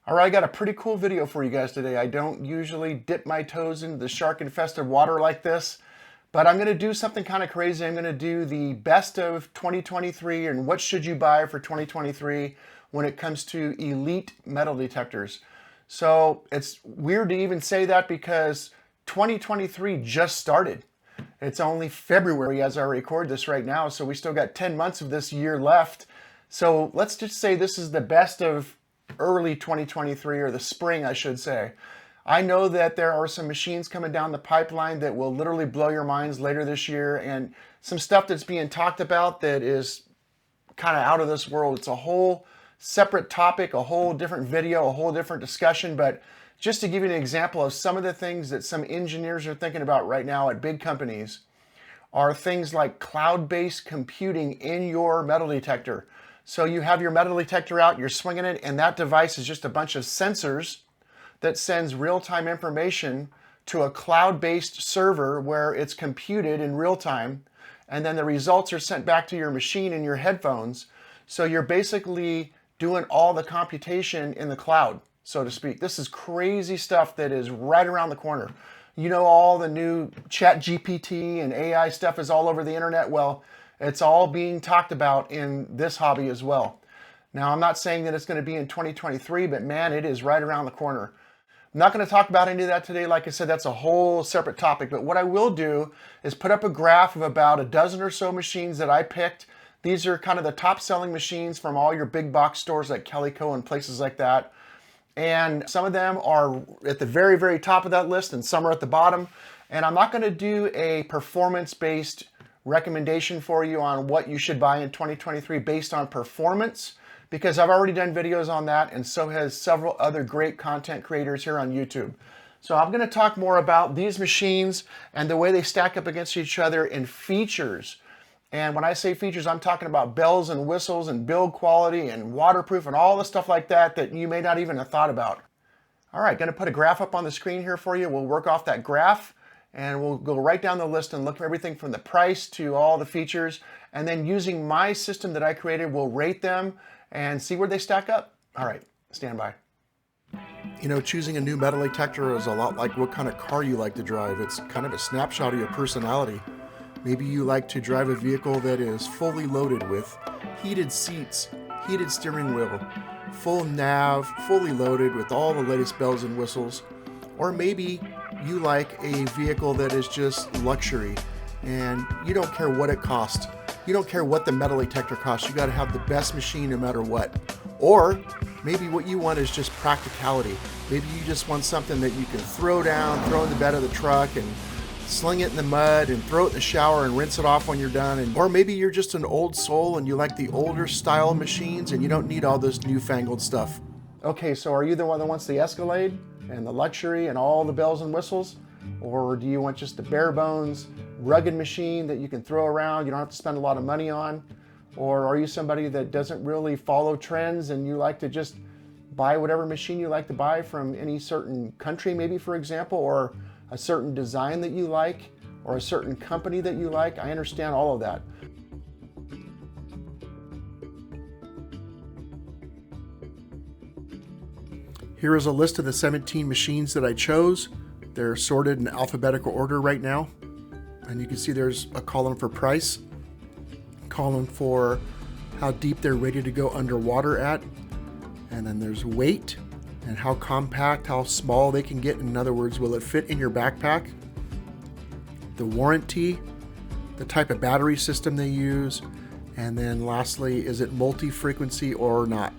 All right, I got a pretty cool video for you guys today. I don't usually dip my toes into the shark-infested water like this, but I'm going to do something kind of crazy. I'm going to do the best of 2023 and what should you buy for 2023 when it comes to elite metal detectors. So it's weird to even say that because 2023 just started. It's only February as I record this right now, so we still got 10 months of this year left. So let's just say this is the best of early 2023, or the spring, I should say. I know that there are some machines coming down the pipeline that will literally blow your minds later this year, and some stuff that's being talked about that is kind of out of this world. It's a whole separate topic, a whole different video, a whole different discussion, but just to give you an example of some of the things that some engineers are thinking about right now at big companies are things like cloud-based computing in your metal detector. So you have your metal detector out, you're swinging it, and that device is just a bunch of sensors that sends real-time information to a cloud-based server where it's computed in real time, and then the results are sent back to your machine in your headphones. So you're basically doing all the computation in the cloud, so to speak. This is crazy stuff that is right around the corner. You know, all the new chat GPT and AI stuff is all over the internet. Well, it's all being talked about in this hobby as well. Now, I'm not saying that it's going to be in 2023, but man, it is right around the corner. I'm not going to talk about any of that today. Like I said, that's a whole separate topic. But what I will do is put up a graph of about a dozen or so machines that I picked. These are kind of the top selling machines from all your big box stores like Calico and places like that. And some of them are at the very, very top of that list, and some are at the bottom. And I'm not going to do a performance-based recommendation for you on what you should buy in 2023 based on performance, because I've already done videos on that, and so has several other great content creators here on YouTube. So I'm going to talk more about these machines and the way they stack up against each other in features. And when I say features, I'm talking about bells and whistles and build quality and waterproof and all the stuff like that that you may not even have thought about. All right, going to put a graph up on the screen here for you. We'll work off that graph, and we'll go right down the list and look at everything from the price to all the features. And then using my system that I created, we'll rate them and see where they stack up. All right, stand by. You know, choosing a new metal detector is a lot like what kind of car you like to drive. It's kind of a snapshot of your personality. Maybe you like to drive a vehicle that is fully loaded with heated seats, heated steering wheel, full nav, fully loaded with all the latest bells and whistles. Or maybe you like a vehicle that is just luxury and you don't care what it costs. You don't care what the metal detector costs. You got to have the best machine no matter what. Or maybe what you want is just practicality. Maybe you just want something that you can throw down, throw in the bed of the truck and sling it in the mud and throw it in the shower and rinse it off when you're done. Or maybe you're just an old soul and you like the older style machines and you don't need all this newfangled stuff. Okay, so are you the one that wants the Escalade and the luxury and all the bells and whistles? Or do you want just the bare bones, rugged machine that you can throw around, you don't have to spend a lot of money on? Or are you somebody that doesn't really follow trends and you like to just buy whatever machine you like to buy from any certain country, maybe, for example, or a certain design that you like, or a certain company that you like? I understand all of that. Here is a list of the 17 machines that I chose. They're sorted in alphabetical order right now. And you can see there's a column for price, a column for how deep they're rated to go underwater at, and then there's weight and how compact, how small they can get. In other words, will it fit in your backpack? The warranty, the type of battery system they use, and then lastly, is it multi-frequency or not?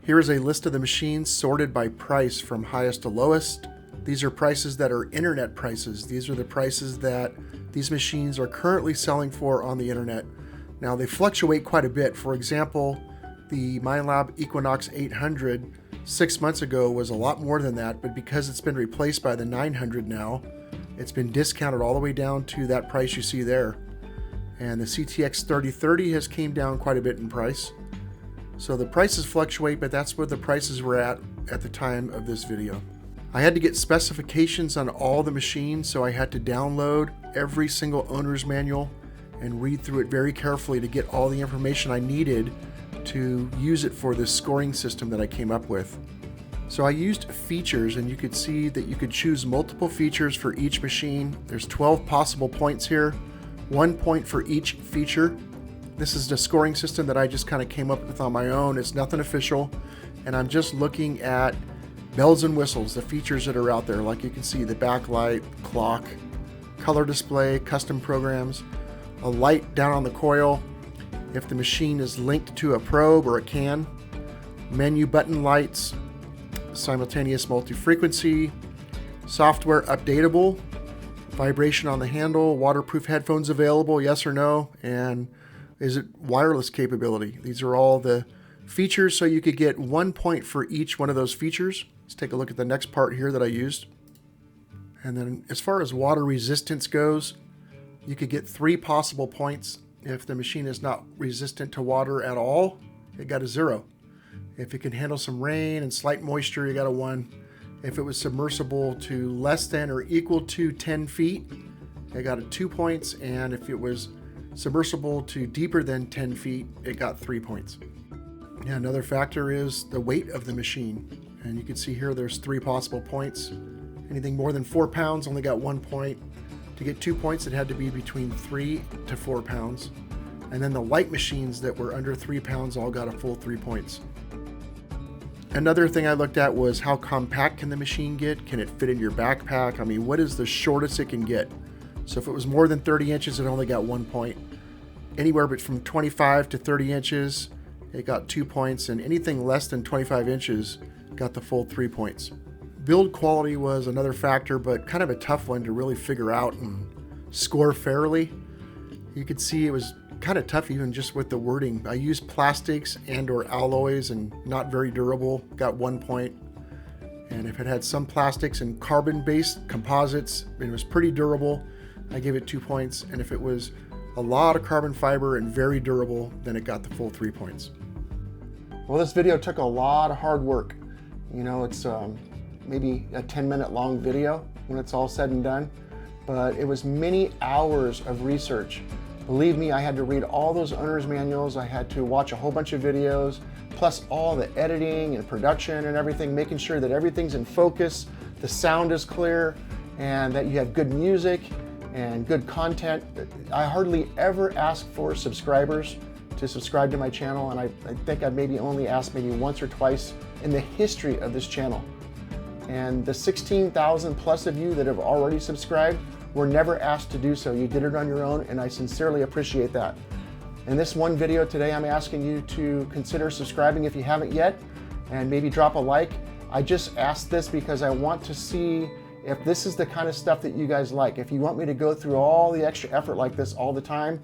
Here is a list of the machines sorted by price from highest to lowest. These are prices that are internet prices. These are the prices that these machines are currently selling for on the internet. Now, they fluctuate quite a bit. For example, the Minelab Equinox 800 6 months ago was a lot more than that, but because it's been replaced by the 900 now, it's been discounted all the way down to that price you see there. And the CTX 3030 has came down quite a bit in price. So the prices fluctuate, but that's where the prices were at the time of this video. I had to get specifications on all the machines, so I had to download every single owner's manual and read through it very carefully to get all the information I needed to use it for this scoring system that I came up with. So I used features, and you could see that you could choose multiple features for each machine. There's 12 possible points here, 1 point for each feature. This is the scoring system that I just kind of came up with on my own. It's nothing official, and I'm just looking at bells and whistles, the features that are out there. Like you can see, the backlight, clock, color display, custom programs, a light down on the coil if the machine is linked to a probe or a can, menu button lights, simultaneous multi-frequency, software updatable, vibration on the handle, waterproof headphones available, yes or no, and is it wireless capability? These are all the features, so you could get 1 point for each one of those features. Let's take a look at the next part here that I used. And then as far as water resistance goes, you could get 3 possible points. If the machine is not resistant to water at all, it got a 0. If it can handle some rain and slight moisture, you got a 1. If it was submersible to less than or equal to 10 feet, it got a 2 points. And if it was submersible to deeper than 10 feet, it got 3 points. Yeah, another factor is the weight of the machine. And you can see here there's 3 possible points. Anything more than 4 pounds only got 1 point. To get 2 points, it had to be between 3 to 4 pounds. And then the light machines that were under 3 pounds all got a full 3 points. Another thing I looked at was how compact can the machine get? Can it fit in your backpack? I mean, what is the shortest it can get? So if it was more than 30 inches, it only got 1 point. Anywhere but from 25 to 30 inches, it got 2 points. And anything less than 25 inches got the full 3 points. Build quality was another factor, but kind of a tough one to really figure out and score fairly. You could see it was kind of tough even just with the wording. I used plastics and or alloys and not very durable, got 1 point. And if it had some plastics and carbon-based composites, it was pretty durable, I gave it 2 points. And if it was a lot of carbon fiber and very durable, then it got the full 3 points. Well, this video took a lot of hard work. You know, it's maybe a 10-minute long video when it's all said and done, but it was many hours of research. Believe me, I had to read all those owner's manuals. I had to watch a whole bunch of videos, plus all the editing and production and everything, making sure that everything's in focus, the sound is clear, and that you have good music and good content. I hardly ever ask for subscribers to subscribe to my channel, and I think I've maybe only asked maybe once or twice in the history of this channel. And the 16,000 plus of you that have already subscribed were never asked to do so. You did it on your own, and I sincerely appreciate that. In this one video today, I'm asking you to consider subscribing if you haven't yet, and maybe drop a like. I just asked this because I want to see if this is the kind of stuff that you guys like. If you want me to go through all the extra effort like this all the time,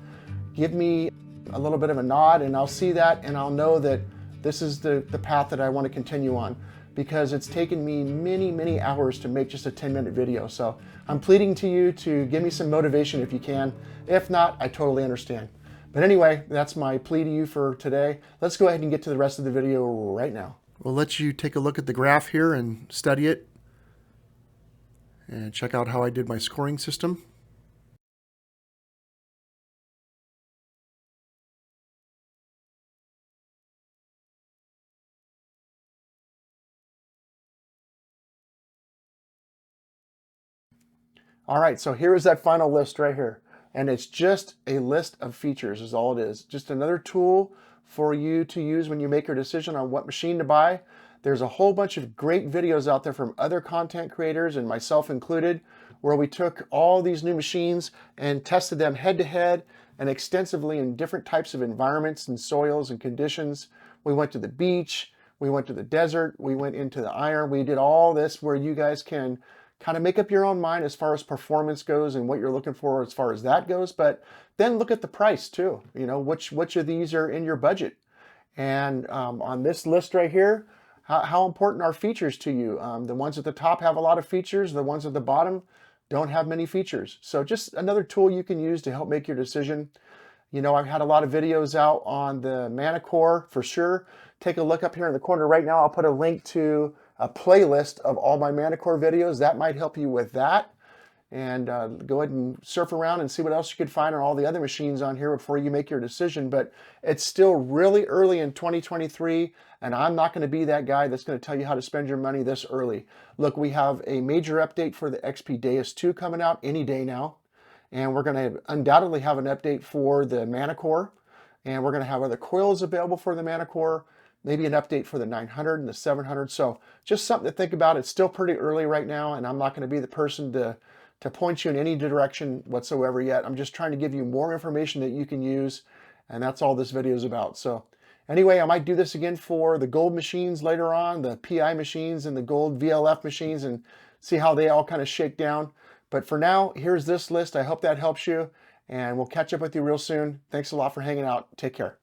give me a little bit of a nod, and I'll see that, and I'll know that this is the path that I want to continue on, because it's taken me many hours to make just a 10-minute video. So I'm pleading to you to give me some motivation if you can. If not, I totally understand. But anyway, that's my plea to you for today. Let's go ahead and get to the rest of the video right now. We'll let you take a look at the graph here and study it and check out how I did my scoring system. All right, so here is that final list right here. And it's just a list of features is all it is. Just another tool for you to use when you make your decision on what machine to buy. There's a whole bunch of great videos out there from other content creators, and myself included, where we took all these new machines and tested them head to head and extensively in different types of environments and soils and conditions. We went to the beach, we went to the desert, we went into the iron. We did all this where you guys can kind of make up your own mind as far as performance goes and what you're looking for as far as that goes. But then look at the price too. You know, which of these are in your budget? And on this list right here, how important are features to you? The ones at the top have a lot of features. The ones at the bottom don't have many features. So just another tool you can use to help make your decision. You know, I've had a lot of videos out on the Manticore for sure. Take a look up here in the corner right now. I'll put a link to a playlist of all my Manticore videos. That might help you with that. and go ahead and surf around and see what else you could find on all the other machines on here before you make your decision. But it's still really early in 2023, and I'm not going to be that guy that's going to tell you how to spend your money this early. Look, we have a major update for the XP Deus 2 coming out any day now, and we're going to undoubtedly have an update for the Manticore, and we're going to have other coils available for the Manticore, maybe an update for the 900 and the 700. So just something to think about. It's still pretty early right now, and I'm not going to be the person to point you in any direction whatsoever yet. I'm just trying to give you more information that you can use, and that's all this video is about. So anyway, I might do this again for the gold machines later on, the PI machines and the gold VLF machines, and see how they all kind of shake down. But for now, here's this list. I hope that helps you, and we'll catch up with you real soon. Thanks a lot for hanging out. Take care.